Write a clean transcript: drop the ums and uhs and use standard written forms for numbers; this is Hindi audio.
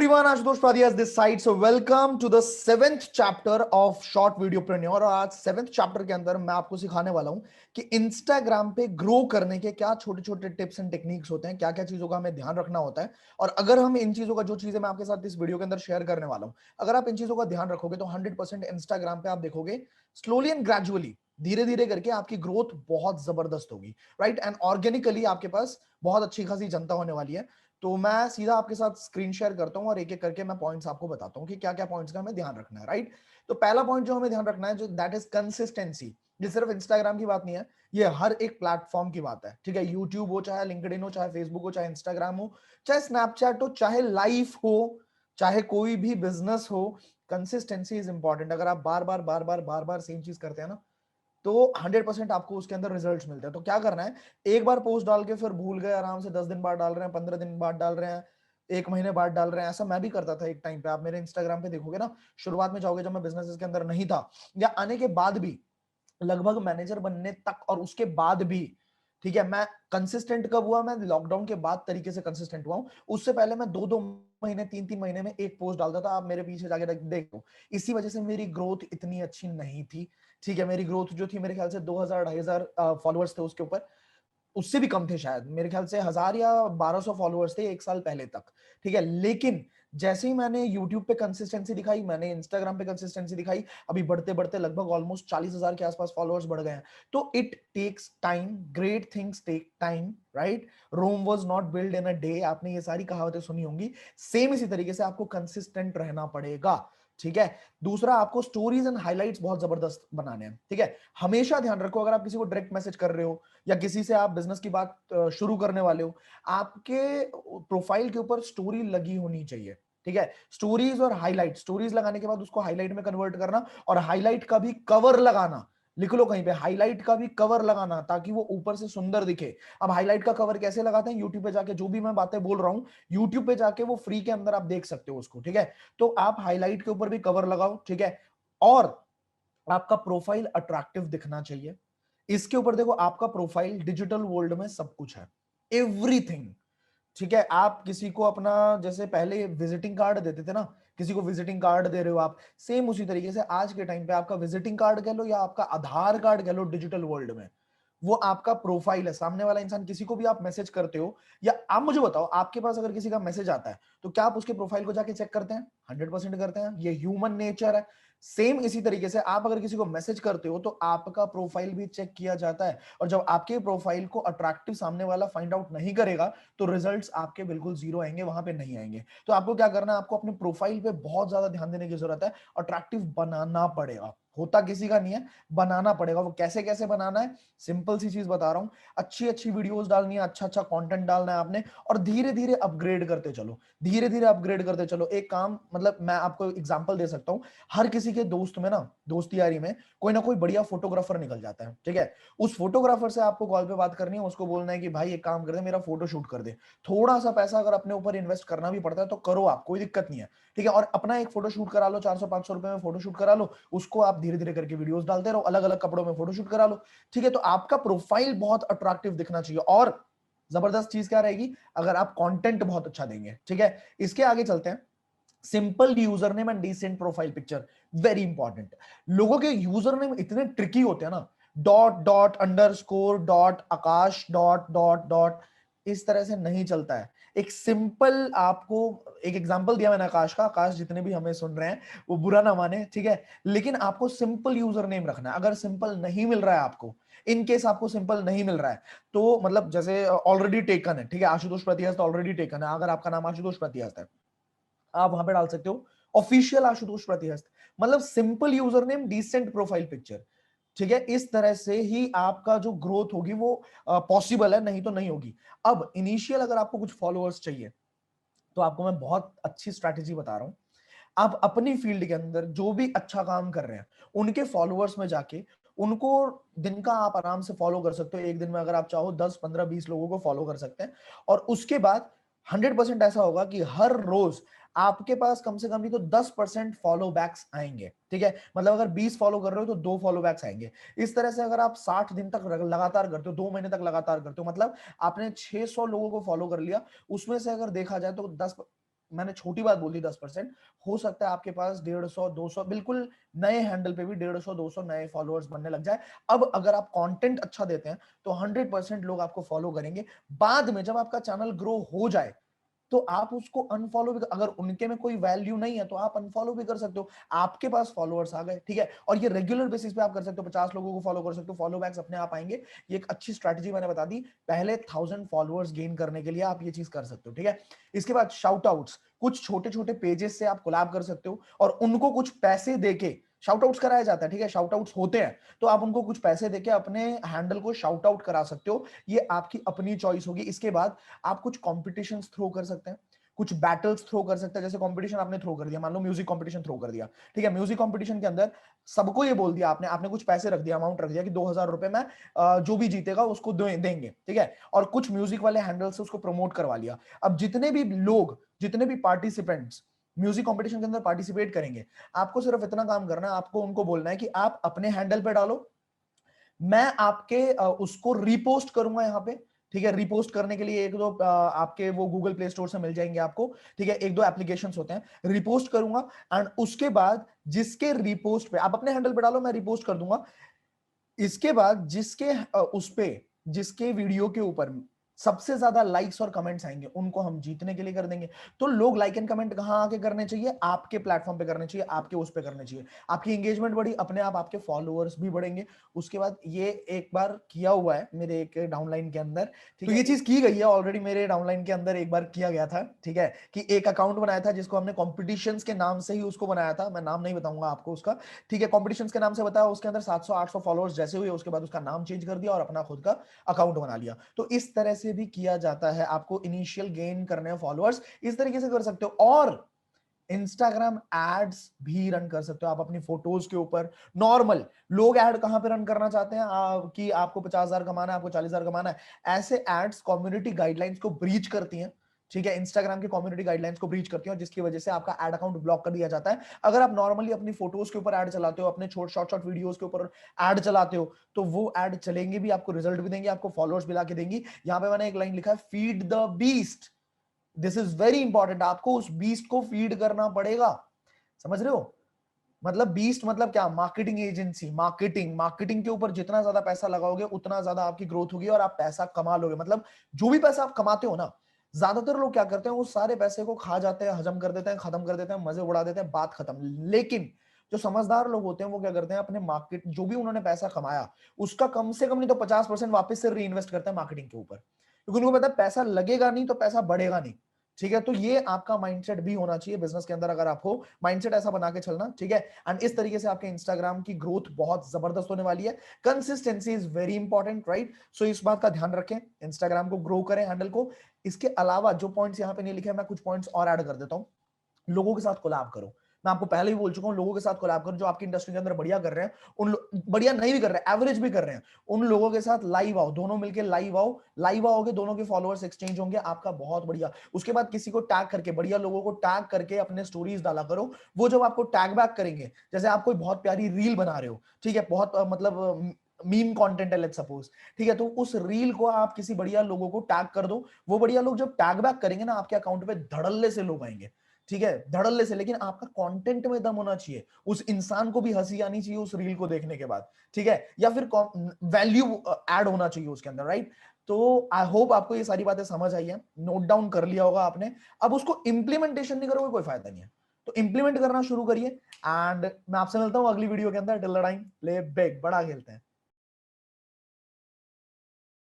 everyone, Ashutosh Pradiyas this side. So welcome to the 7th chapter of Short Videopreneur। और आज 7th चैप्टर के अंदर मैं आपको सिखाने वाला हूं कि इंस्टाग्राम पे ग्रो करने के क्या छोटे छोटे टिप्स एंड टेक्निक्स होते हैं, क्या क्या चीजों का हमें ध्यान रखना होता है। और अगर हम इन चीजों का, जो चीजें मैं आपके साथ इस वीडियो के अंदर शेयर करने वाला हूं, अगर आप इन चीजों का ध्यान रखोगे तो 100% इंस्टाग्राम पे आप देखोगे स्लोली एंड ग्रेजुअली, धीरे धीरे करके आपकी ग्रोथ बहुत जबरदस्त होगी, राइट। एंड ऑर्गेनिकली आपके पास बहुत अच्छी खासी जनता होने वाली है। तो मैं सीधा आपके साथ स्क्रीन शेयर करता हूं और एक एक करके मैं पॉइंट्स आपको बताता हूं कि क्या क्या पॉइंट्स का हमें ध्यान रखना है, राइट। तो पहला पॉइंट जो हमें ध्यान रखना है, जो दैट इज कंसिस्टेंसी। ये सिर्फ इंस्टाग्राम की बात नहीं है, ये हर एक प्लेटफॉर्म की बात है, ठीक है। यूट्यूब हो, चाहे लिंक्डइन हो, चाहे फेसबुक हो, चाहे इंस्टाग्राम हो, चाहे स्नैपचैट हो, चाहे लाइफ हो, चाहे कोई भी बिजनेस हो, कंसिस्टेंसी इज इंपॉर्टेंट। अगर आप बार बार सेम चीज करते हैं ना, तो 100% आपको उसके अंदर रिजल्ट्स मिलते हैं। तो क्या करना है, एक बार पोस्ट डाल के फिर भूल गए, आराम से 10 दिन बाद डाल रहे हैं, 15 दिन बाद डाल रहे हैं, एक महीने बाद डाल रहे हैं। ऐसा मैं भी करता था एक टाइम पे। आप मेरे इंस्टाग्राम पे देखोगे ना, शुरुआत में जाओगे जब मैं बिजनेस के अंदर नहीं था, या आने के बाद भी, लगभग मैनेजर बनने तक और उसके बाद भी, ठीक है। मैं कंसिस्टेंट कब हुआ? मैं लॉकडाउन के बाद तरीके से कंसिस्टेंट हुआ हूं। उससे पहले मैं 2-2 महीने, 3-3 महीने में एक पोस्ट डालता था। आप मेरे पीछे जाके देखो, इसी वजह से मेरी ग्रोथ इतनी अच्छी नहीं थी, ठीक है। मेरी ग्रोथ जो थी, मेरे ख्याल से 2000-2500 फॉलोअर्स थे उसके ऊपर, उससे भी कम थे शायद, मेरे ख्याल से 1000 या 1200 फॉलोअर्स थे एक साल पहले तक, ठीक है। लेकिन जैसे ही मैंने YouTube पे कंसिस्टेंसी दिखाई, मैंने इंस्टाग्राम पे कंसिस्टेंसी दिखाई, अभी बढ़ते बढ़ते लगभग ऑलमोस्ट 40,000 के आसपास फॉलोअर्स बढ़ गए हैं। तो it takes time, great things take time, right. Rome was not build in a day. आपने ये सारी कहावतें सुनी होंगी। सेम इसी तरीके से आपको कंसिस्टेंट रहना पड़ेगा, ठीक है। दूसरा, आपको स्टोरीज एंड हाइलाइट्स बहुत जबरदस्त बनाने हैं, ठीक है। हमेशा ध्यान रखो, अगर आप किसी को डायरेक्ट मैसेज कर रहे हो या किसी से आप बिजनेस की बात शुरू करने वाले हो, आपके प्रोफाइल के ऊपर स्टोरी लगी होनी चाहिए, ठीक है। स्टोरीज और हाईलाइट, स्टोरीज लगाने के बाद उसको हाईलाइट में कन्वर्ट करना, और हाईलाइट का भी कवर लगाना। लिख लो कहीं पे, हाईलाइट का भी कवर लगाना, ताकि वो ऊपर से सुंदर दिखे। अब हाईलाइट का कवर कैसे लगाते हैं? यूट्यूब पे जाके, जो भी मैं बातें बोल रहा हूं, यूट्यूब पे जाके वो फ्री के अंदर आप देख सकते हो उसको, ठीक है। तो आप हाईलाइट के ऊपर भी कवर लगाओ, ठीक है। और आपका प्रोफाइल अट्रैक्टिव दिखना चाहिए। इसके ऊपर देखो, आपका प्रोफाइल डिजिटल वर्ल्ड में सब कुछ है, एवरीथिंग, ठीक है। आप किसी को अपना, जैसे पहले विजिटिंग कार्ड देते थे ना, किसी को विजिटिंग कार्ड दे रहे हो आप, सेम उसी तरीके से आज के टाइम पे आपका विजिटिंग कार्ड कह लो या आपका आधार कार्ड कह लो, डिजिटल वर्ल्ड में वो आपका प्रोफाइल है। सामने वाला इंसान, किसी को भी आप मैसेज करते हो, या आप मुझे बताओ, आपके पास अगर किसी का मैसेज आता है तो क्या आप उसके प्रोफाइल को जाके चेक करते हैं? 100% करते हैं, ये ह्यूमन नेचर है। सेम इसी तरीके से आप अगर किसी को मैसेज करते हो तो आपका प्रोफाइल भी चेक किया जाता है। और जब आपके प्रोफाइल को अट्रैक्टिव सामने वाला फाइंड आउट नहीं करेगा, तो रिजल्ट्स आपके बिल्कुल जीरो आएंगे, वहां पे नहीं आएंगे। तो आपको क्या करना है? आपको अपने प्रोफाइल पे बहुत ज्यादा ध्यान देने की जरूरत है। अट्रैक्टिव बनाना पड़ेगा, होता किसी का नहीं है, बनाना पड़ेगा। वो कैसे कैसे बनाना है? सिंपल सी चीज बता रहा हूं, अच्छी अच्छी वीडियोस डालनी है, अच्छा अच्छा कंटेंट डालना है आपने, और धीरे धीरे अपग्रेड करते चलो, धीरे धीरे अपग्रेड करते चलो। एक काम, मतलब मैं आपको एग्जांपल दे सकता हूं, हर किसी के दोस्त में ना, दोस्ती यारी में कोई ना कोई बढ़िया फोटोग्राफर निकल जाता है, ठीक है। उस फोटोग्राफर से आपको कॉल पे बात करनी है, उसको बोलना है कि भाई एक काम कर दे, मेरा फोटो शूट कर दे। थोड़ा सा पैसा अगर अपने ऊपर इन्वेस्ट करना भी पड़ता है तो करो आप, कोई दिक्कत नहीं है, ठीक है। और अपना एक फोटो शूट करा लो, 400-500 रुपए में फोटो शूट करा लो, उसको आप धीरे धीरे करके वीडियोस डालते रहो, अलग अलग कपड़ों में फोटो शूट करा लो, ठीक है। तो आपका प्रोफाइल बहुत अट्रैक्टिव दिखना चाहिए। और जबरदस्त चीज क्या रहेगी? अगर आप कंटेंट बहुत अच्छा देंगे, ठीक है। इसके आगे चलते हैं। Simple user name and decent profile picture, very important. लोगों के यूजर नेम इतने ट्रिकी होते हैं ना, dot dot underscore dot Akash dot dot dot, इस तरह से नहीं चलता है। एक सिंपल, आपको एक एग्जांपल दिया मैंने आकाश का, आकाश जितने भी हमें सुन रहे हैं वो बुरा ना माने, ठीक है। लेकिन आपको सिंपल यूजर नेम रखना है। अगर सिंपल नहीं मिल रहा है आपको, इन केस आपको सिंपल नहीं मिल रहा है, तो मतलब जैसे ऑलरेडी टेकन है, ठीक है, आशुतोष प्रतिहस्त ऑलरेडी टेकन है, अगर आपका नाम आशुतोष प्रतिहस्त है, आप वहां पे डाल सकते हो ऑफिशियल आशुतोष प्रतिहस्त, मतलब simple user name, decent profile picture, ठीक है। इस तरह से ही आपका जो ग्रोथ होगी वो पॉसिबल है, नहीं तो नहीं होगी। अब इनिशियल अगर आपको कुछ फॉलोअर्स चाहिए, तो आपको मैं बहुत अच्छी स्ट्रैटेजी बता रहा हूं। आप अपनी फील्ड के अंदर जो भी अच्छा काम कर रहे हैं, उनके फॉलोअर्स में जाके उनको दिन का आप आराम से फॉलो कर सकते हो। एक दिन में अगर आप चाहो 10-15-20 लोगों को फॉलो कर सकते हैं। और उसके बाद 100% ऐसा होगा कि हर रोज आपके पास कम से कम नहीं तो 10% फॉलो बैक्स आएंगे, ठीक है। मतलब अगर 20 फॉलो कर रहे हो तो 2 फॉलो बैक्स आएंगे। इस तरह से अगर आप 60 दिन तक लगातार करते हो, 2 महीने तक लगातार करते हो, मतलब आपने 600 लोगों को फॉलो कर लिया, उसमें से अगर देखा जाए तो 10 मैंने छोटी बात बोल दी 10%, हो सकता है आपके पास 150 200 बिल्कुल नए हैंडल पे भी 150 200 नए फॉलोअर्स बनने लग जाए। अब अगर आप कंटेंट अच्छा देते हैं तो 100% लोग आपको फॉलो करेंगे। बाद में जब आपका चैनल ग्रो हो जाए तो आप उसको अनफॉलो भी, अगर उनके में कोई वैल्यू नहीं है तो आप अनफॉलो भी कर सकते हो। आपके पास फॉलोअर्स आ गए, ठीक है, और ये रेगुलर बेसिस पे आप कर सकते हो। 50 लोगों को फॉलो कर सकते हो, फॉलो बैक्स अपने आप आएंगे। ये एक अच्छी स्ट्रैटेजी मैंने बता दी। पहले 1000 फॉलोअर्स गेन करने के लिए आप ये चीज कर सकते हो, ठीक है। इसके बाद शाउट आउट्स, कुछ छोटे छोटे पेजेस से आप कोलैब कर सकते हो और उनको कुछ पैसे देके शाउट आउट्स कराया जाता है, ठीक है, शाउट आउट्स होते हैं, तो आप उनको कुछ पैसे देके अपने हैंडल को शाउट आउट करा सकते हो। ये आपकी अपनी चॉइस होगी। इसके बाद आप कुछ कॉम्पिटिशंस थ्रो कर सकते हैं, कुछ बैटल्स थ्रो कर सकते हैं। जैसे कंपटीशन आपने थ्रो कर दिया, मान लो म्यूजिक कंपटीशन थ्रो कर दिया, ठीक है, म्यूजिक कंपटीशन के अंदर सबको ये बोल दिया आपने, आपने कुछ पैसे रख दिया, अमाउंट रख दिया कि 2000 रुपए में जो भी जीतेगा उसको देंगे, ठीक है, और कुछ म्यूजिक वाले हैंडल से उसको प्रमोट करवा लिया। अब जितने भी लोग, जितने भी पार्टिसिपेंट्स म्यूजिक कंपटीशन के अंदर पार्टिसिपेट करेंगे, आपको सिर्फ इतना काम करना है, आपको उनको बोलना है कि आप अपने हैंडल पे डालो, मैं आपके उसको रिपोस्ट करूंगा यहाँ पे, ठीक है। रिपोस्ट करने के लिए एक दो आपके वो गूगल प्ले स्टोर से मिल जाएंगे आपको, ठीक है, एक दो एप्लीकेशंस होते हैं, रिपोस्ट करूंगा। एंड उसके बाद जिसके रिपोस्ट पे आप अपने हैंडल पे डालो, मैं रिपोस्ट कर दूंगा। इसके बाद जिसके उस पे, जिसके वीडियो के ऊपर सबसे ज्यादा लाइक्स और कमेंट्स आएंगे, उनको हम जीतने के लिए कर देंगे। तो लोग लाइक एंड कमेंट कहां आके करने चाहिए? आपके प्लेटफॉर्म पे करने चाहिए, आपके उस पे करने चाहिए। आपकी एंगेजमेंट बढ़ी, अपने आप आपके फॉलोअर्स भी बढ़ेंगे। उसके बाद ये एक बार किया हुआ है मेरे एक डाउनलाइन के अंदर, ठीक है, तो ये चीज की गई है ऑलरेडी मेरे डाउनलाइन के अंदर, एक बार किया गया था, ठीक है, कि एक अकाउंट बनाया था जिसको हमने कॉम्पिटिशंस के नाम से ही उसको बनाया था, मैं नाम नहीं बताऊंगा आपको उसका, ठीक है, कॉम्पिटिशंस के नाम से बताया। उसके अंदर 700 800 फॉलोअर्स जैसे हुए, उसके बाद उसका नाम चेंज कर दिया और अपना खुद का अकाउंट बना लिया। तो इस तरह से भी किया जाता है। आपको इनिशियल गेन करने हैं फॉलोअर्स, इस तरीके से कर सकते हो। और इंस्टाग्राम एड्स भी रन कर सकते हो आप अपनी फोटोज के ऊपर। नॉर्मल लोग ऐड कहां पे रन करना चाहते हैं? कि आपको 50,000 कमाना है, आपको 40,000 कमाना है, ऐसे एड्स कम्युनिटी गाइडलाइंस को ब्रीच करती हैं, ठीक है, इंस्टाग्राम की कम्युनिटी गाइडलाइंस को ब्रीच करती है, जिसकी वजह से आपका एड अकाउंट ब्लॉक कर दिया जाता है। अगर आप नॉर्मली अपनी फोटोज के ऊपर एड चलाते हो, अपने शॉर्ट शॉर्ट वीडियोस के ऊपर एड चलाते हो, तो वो एड चलेंगे भी, आपको रिजल्ट भी देंगे, आपको फॉलोअर्स भी लाके देंगी। यहां पे मैंने एक लाइन लिखा है, feed the beast. This is very important, आपको उस बीस्ट को फीड करना पड़ेगा। समझ रहे हो? मतलब बीस्ट मतलब क्या? Marketing agency. मार्केटिंग, मार्केटिंग के ऊपर जितना ज्यादा पैसा लगाओगे उतना ज्यादा आपकी ग्रोथ होगी और आप पैसा कमा लोगे। मतलब जो भी पैसा आप कमाते हो ना, ज्यादातर लोग क्या करते हैं, वो सारे पैसे को खा जाते हैं, हजम कर देते हैं, खत्म कर देते हैं, मजे उड़ा देते हैं, बात खत्म। लेकिन जो समझदार लोग होते हैं वो क्या करते हैं, अपने मार्केट, जो भी उन्होंने पैसा कमाया उसका कम से कम नहीं तो 50% वापस से री इन्वेस्ट करते हैं मार्केटिंग के ऊपर, क्योंकि उनको पता है पैसा लगेगा नहीं तो पैसा बढ़ेगा नहीं, ठीक है। तो ये आपका माइंडसेट भी होना चाहिए बिजनेस के अंदर, अगर आप हो, माइंडसेट ऐसा बना के चलना, ठीक है। एंड इस तरीके से आपके इंस्टाग्राम की ग्रोथ बहुत जबरदस्त होने वाली है। Consistency is very important, right? So इस बात का ध्यान रखें, इंस्टाग्राम को ग्रो करें, हैंडल को। इसके अलावा जो पॉइंट्स यहाँ पे नहीं लिखे, मैं कुछ पॉइंट्स और ऐड कर देता हूँ। लोगों के साथ कोलैब करो। मैं आपको पहले ही बोल चुका हूं, लोगों के साथ कोलैब करो जो आपकी इंडस्ट्री के अंदर बढ़िया कर रहे हैं। बढ़िया नहीं भी कर रहे हैं, एवरेज भी कर रहे हैं, उन लोगों के साथ लाइव आओ, दोनों मिलकर लाइव आओ। लाइव आओगे, दोनों के फॉलोअर्स एक्सचेंज होंगे, आपका बहुत बढ़िया। उसके बाद किसी को टैग करके, बढ़िया लोगों को टैग करके अपने स्टोरीज डाला करो। वो जब आपको टैग बैक करेंगे, जैसे आप कोई बहुत प्यारी रील बना रहे हो, ठीक है, बहुत मतलब मीम कंटेंट है लेट्स सपोज, ठीक है, तो उस रील को आप किसी बढ़िया लोगों को टैग कर दो। वो बढ़िया लोग जब टैग बैक करेंगे ना, आपके अकाउंट पे धड़ल्ले से लोग आएंगे, ठीक है, धड़ल्ले से। लेकिन आपका कंटेंट में दम होना चाहिए, उस इंसान को भी हंसी आनी चाहिए उस रील को देखने के बाद, ठीक है, या फिर वैल्यू ऐड होना चाहिए उसके अंदर, राइट? तो आई होप आपको ये सारी बातें समझ आई है, नोट डाउन कर लिया होगा आपने। अब उसको इंप्लीमेंटेशन नहीं करोगे कोई फायदा नहीं है, तो इंप्लीमेंट करना शुरू करिए। एंड मैं आपसे मिलता हूं अगली वीडियो के अंदर। Till the time, play big, बड़ा खेलते हैं।